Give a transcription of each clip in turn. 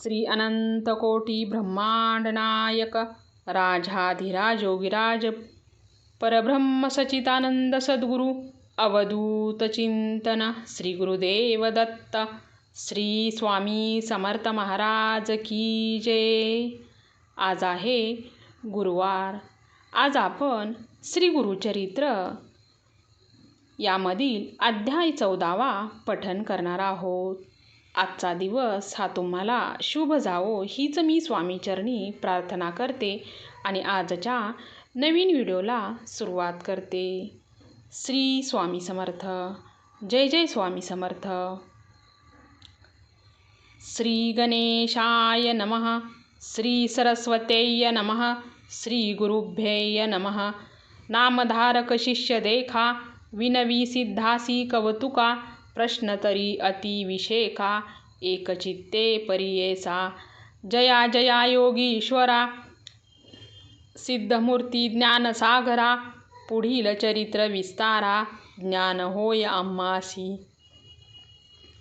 श्री अनंत कोटी ब्रह्मांड नायक राजाधिराज योगीराज परब्रह्म सच्चिदानंद सद्गुरु अवधूत चिंतन श्री गुरुदेव दत्त श्री स्वामी समर्थ महाराज की जय। आज आहे गुरुवार। आज आपण श्री गुरुचरित्र यामधील अध्याय 14वा पठन करणार आहोत। आजचा दिवस हा तुम्हाला शुभ जावो हीच मी स्वामीचरणी प्रार्थना करते आणि आजच्या नवीन व्हिडिओला सुरुवात करते। श्री स्वामी समर्थ। जय जय स्वामी समर्थ। श्री गणेशाय नमः। श्री सरस्वतेय नमः। श्री गुरुभ्ये नमः। नामधारक शिष्य देखा विनवी सिद्धासी कवतुका प्रश्न तरी अति विषेका एक चित्ते परियेसा। जया जया योगीश्वरा सिद्धमूर्ती ज्ञानसागरा पुढील चरित्र विस्तारा ज्ञान होय आम्हासी।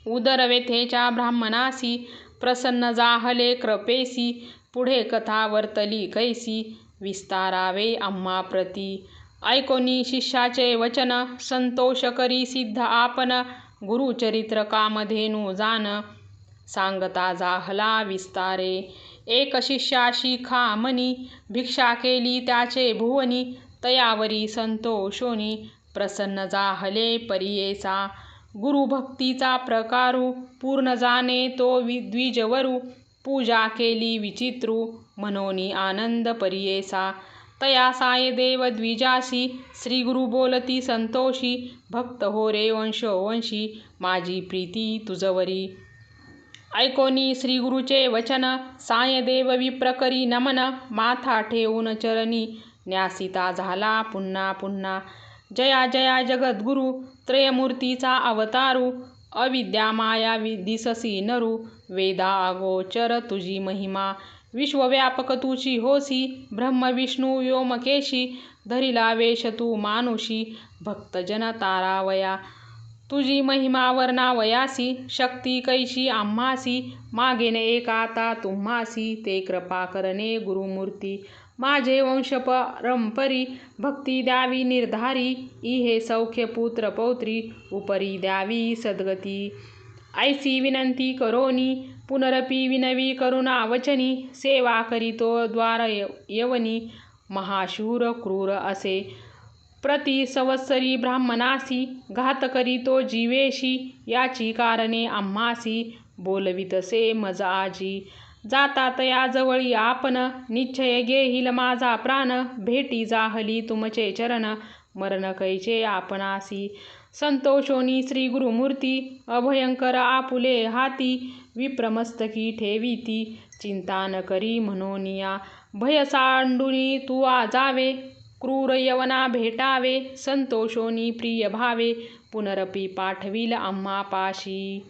उदर व्यथेच्या ब्राह्मणासी प्रसन्न जाहले कृपेसी पुढे कथा वर्तली कैसी विस्तारावे आम्हा प्रती। ऐकोनी शिष्याचे वचन संतोष करी सिद्ध आपण गुरुचरित्र कामधेनु जान सांगता जाहला विस्तारे। एक शिष्याशी खामनी भिक्षा केली त्याचे भुवनी तयावरी संतोषोनी प्रसन्न जाहले परियेसा। गुरुभक्तीचा प्रकारू पूर्ण जाणे तो द्विजवरू पूजा केली विचित्रू मनोनी आनंद परियेसा। तया साय देव द्विजासी श्री गुरु बोलती संतोषी भक्त हो रे वंशोवंशी माझी प्रीती तुझवरी। ऐकोनी श्री गुरुचे वचन साय देव विप्रकरी नमन माथा ठेवून चरणी न्यासिता झाला पुन्हा पुन्हा। जया जया जगद्गुरु त्रयमूर्तीचा अवतारू अविद्या माया दिससी नरू वेदा अगोचर तुझी महिमा। विश्वव्यापक तुझी होसी ब्रह्म विष्णू व्योमकेशी धरिला वेश तू मानुषी भक्तजन तारावया। तुझी महिमा वर्णावयासी शक्ती कैशी आम्हासी मागेन एकाता तुम्हासी ते कृपा करणे गुरुमूर्ती। माझे वंश परंपरी भक्ती द्यावी निर्धारी इहे सौख्य पुत्र पौत्री उपरी द्यावी सद्गती। ऐसी विनंती करोनी पुनरपि विनवी करुणा वचनी सेवा करीतो द्वार यवनी महाशूर क्रूर असे प्रति संवत्सरी ब्राह्मणासी घात करीतो जीवेशी याची कारणे आम्हासी बोलवितसे मज आजी। जाता तया जवळी आपण निश्चय घेईल माझा प्राण भेटी जाहली तुमचे चरण मरण कैचे आपणासी। संतोषोनी श्री गुरुमूर्ती अभयंकर आपुले हाती विप्रमस्तकी ठेवीती चिंता न करी मनोनिया। भय सांडुनी तू जावे क्रूर यवना भेटावे संतोषोनी प्रिय भावे पुनरपि पाठविल आम्हा पाशी।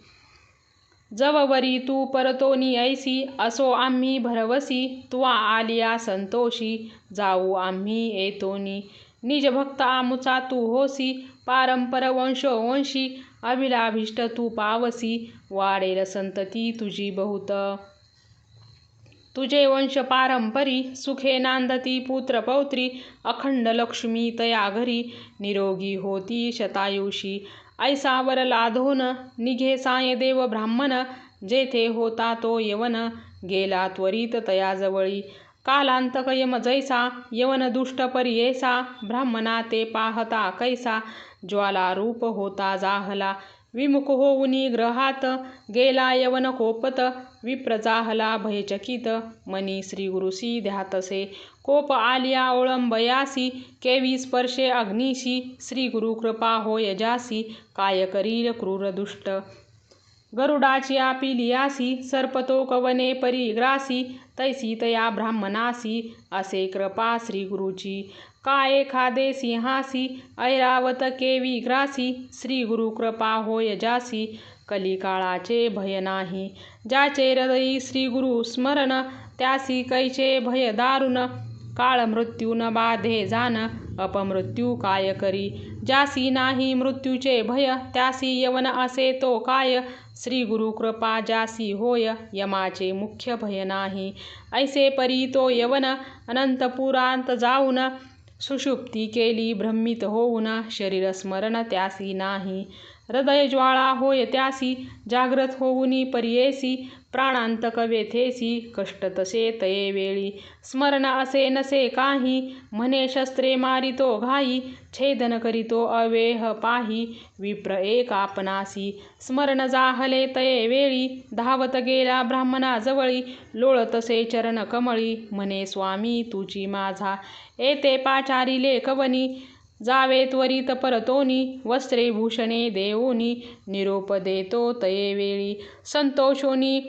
जववरी तू परतोनी ऐसी असो आम्ही भरवसी तुवा आलिया संतोषी जाऊ आम्ही येतोनी। निज भक्त आमुचा तू होसी पारंपर वंशोवंशी अभिलाभिष्ट तू पावसी वाढेल संतती तुझी बहुत। तुझे वंश पारंपरी सुखे नांदती पुत्र पौत्री अखंड लक्ष्मी तया घरी निरोगी होती शतायुषी। ऐसा वर लाधोन निघे साय देव ब्राह्मण जेथे होता तो यवन गेला त्वरित तया जवळी। कालांतक यम जैसा यवन दुष्ट परियेसा ब्राह्मणा ते पाहता कैसा ज्वालारूप होता जाहला। विमुख होऊनी ग्रहात गेला यवन कोपत विप्र जाहला भयचकित मनी श्री गुरुसी ध्यातसे। कोप आलिया ओळंबयासी केवी स्पर्शे अग्निशी श्री गुरु कृपा होय जासी काय करील क्रूर दुष्ट। गरुडाची आपिलियासी सर्पतो कवने परिग्रासी तैसी तया ब्राह्मणासी असे कृपा श्री गुरुची। काय एखादे सिंहासी ऐरावत केवी ग्रासी श्री गुरु कृपा होय जासी कलिकाळाचे भय नाही। ज्याचे हृदयी श्री गुरु स्मरण त्यासी कैचे भय दारुण काळ मृत्यू न बाधे जान अपमृत्यू काय करी। ज्यासी नाही मृत्यूचे भय त्यासी यवन असे तो काय श्री गुरु कृपा जासी होय, यमाचे मुख्य भय नाही. ऐसे परी तो यवन अनंतपुरांत जाऊन, सुषुप्ती केली भ्रमित होऊन, शरीर स्मरण त्यासी नाही. हृदय ज्वाळा होय त्यासी, जाग्रत होऊनी परियेसी, प्राणांतक व्यथेसी, कष्ट तसे तये वेळी. स्मरण असे नसे काही, म्हणे शस्त्रे मारितो घाई, छेदन करीतो अवेह पाही, विप्र एक आपणासी. स्मरण जाहले तये वेळी, धावत गेला ब्राह्मणाजवळी, लोळतसे चरण कमळी, म्हणे स्वामी तुची माझा, येते पाचारिले कवनी. जावे त्वरित परतोनी, वस्त्रे भूषणे देऊनी, निरोप देतो तये वेळी. संतोषोनी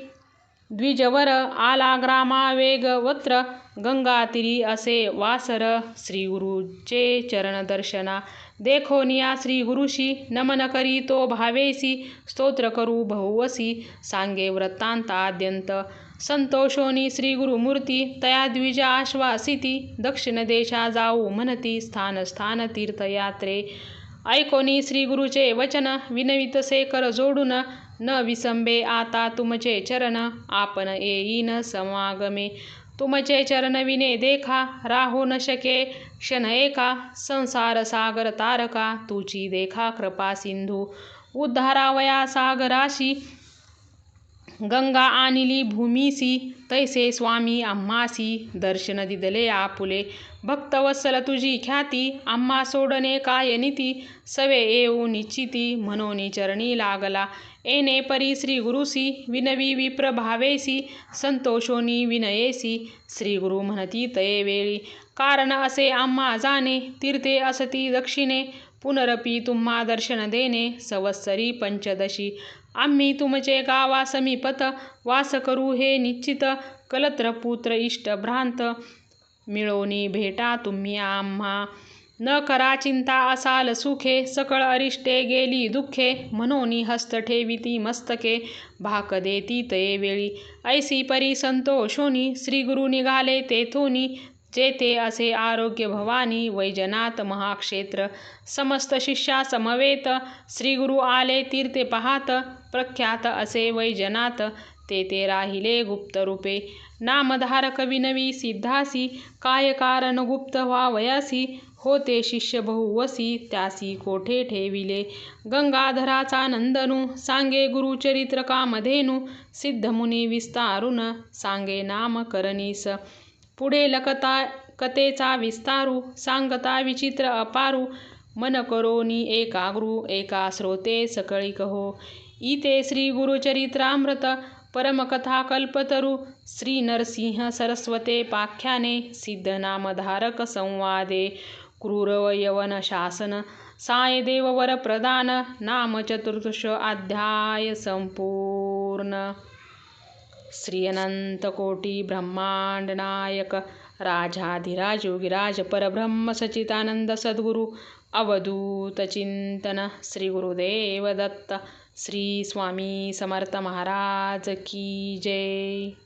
द्विजवर आला ग्रामावेगवत्र, गंगातीरी असे वासर, श्री गुरुचे चरण दर्शना. देखोनिया श्री गुरुशी, नमन करी तो भावेसी, स्तोत्र करू बहुवसी, सांगे वृत्तांताद्यंत. संतोषोनी श्री गुरुमूर्ती, तया द्विज आश्वासिती, दक्षिण देशा जाऊ म्हणती, स्थान स्थान तीर्थयात्रे. ऐकोनी श्री गुरुचे वचन, विनवितसे कर जोडून, न विसंबे आता तुमचे चरण, आपण येईन समागमे. तुमचे चरण विने देखा, राहो न शके क्षण एका, संसार सागर तारका, तुची देखा कृपा सिंधू. उद्धारावया सागराशी, गंगा आणिली भूमीसी, तैसे स्वामी आम्हासी, दर्शन दिदले आपुले. भक्तवत्सल तुझी ख्याती, आम्हा सोडणे काय नीती, सवे येऊ निश्चिती, म्हणून चरणी लागला. येणे परी श्री गुरुसी, विनवी विप्र भावेसी, संतोषोनी विनयेसी, श्री गुरु म्हणती तये वेळी. कारण असे आम्हा जाणे, तीर्थे असती दक्षिणे, पुनरपी तुम्हा दर्शन देणे, संवत्सरी पंचदशी. आम्ही तुमचे गावा समीपत, वास करू हे निश्चित, कलत्रपुत्र इष्ट भ्रांत, मिळोनी भेटा तुम्ही आम्हा. न करा चिंता असाल सुखे, सकळ अरिष्टे गेली दुःखे, म्हणून हस्त ठेविती मस्तके, भाक देती तये वेळी. ऐसी परी संतोषोनी, श्री गुरु निघाले तेथोनी, जेथे असे आरोग्य भवानी, वैजनाथ महाक्षेत्र. समस्त शिष्या समवेत, श्री गुरु आले तीर्थे पाहात, प्रख्यात असे वैजनाथ, तेथे राहिले गुप्त रूपे. नामधारक विनवी सिद्धासी, काय कारण गुप्त व्हावयासी, होते शिष्य बहुवसी, त्यासी कोठे ठेविले. गंगाधराचा नंदनू, सांगे गुरुचरित्र कामधेनू, सिद्धमुनी विस्तारून, सांगे नाम करणीस. पुढे कथेचा विस्तारू, सांगता विचित्र अपारू, मन करोनी एकाग्रू, एका श्रोते सकळी कहो. इते श्री गुरुचरित्रामृत, परमकथा कल्पतरू, श्री नरसिंह सरस्वते पाख्याने, सिद्ध नामधारक संवादे. क्रूर यवन शासन, साय देव वर प्रदान, नाम चतुर्दश अध्याय संपूर्ण. श्री अनंत कोटी ब्रह्मांड नायक, राजाधिराज योगिराज परब्रह्म सच्चिदानंद सद्गुरु अवधूत चिंतन, श्री गुरुदेव दत्त. श्री स्वामी समर्थ महाराज की जय.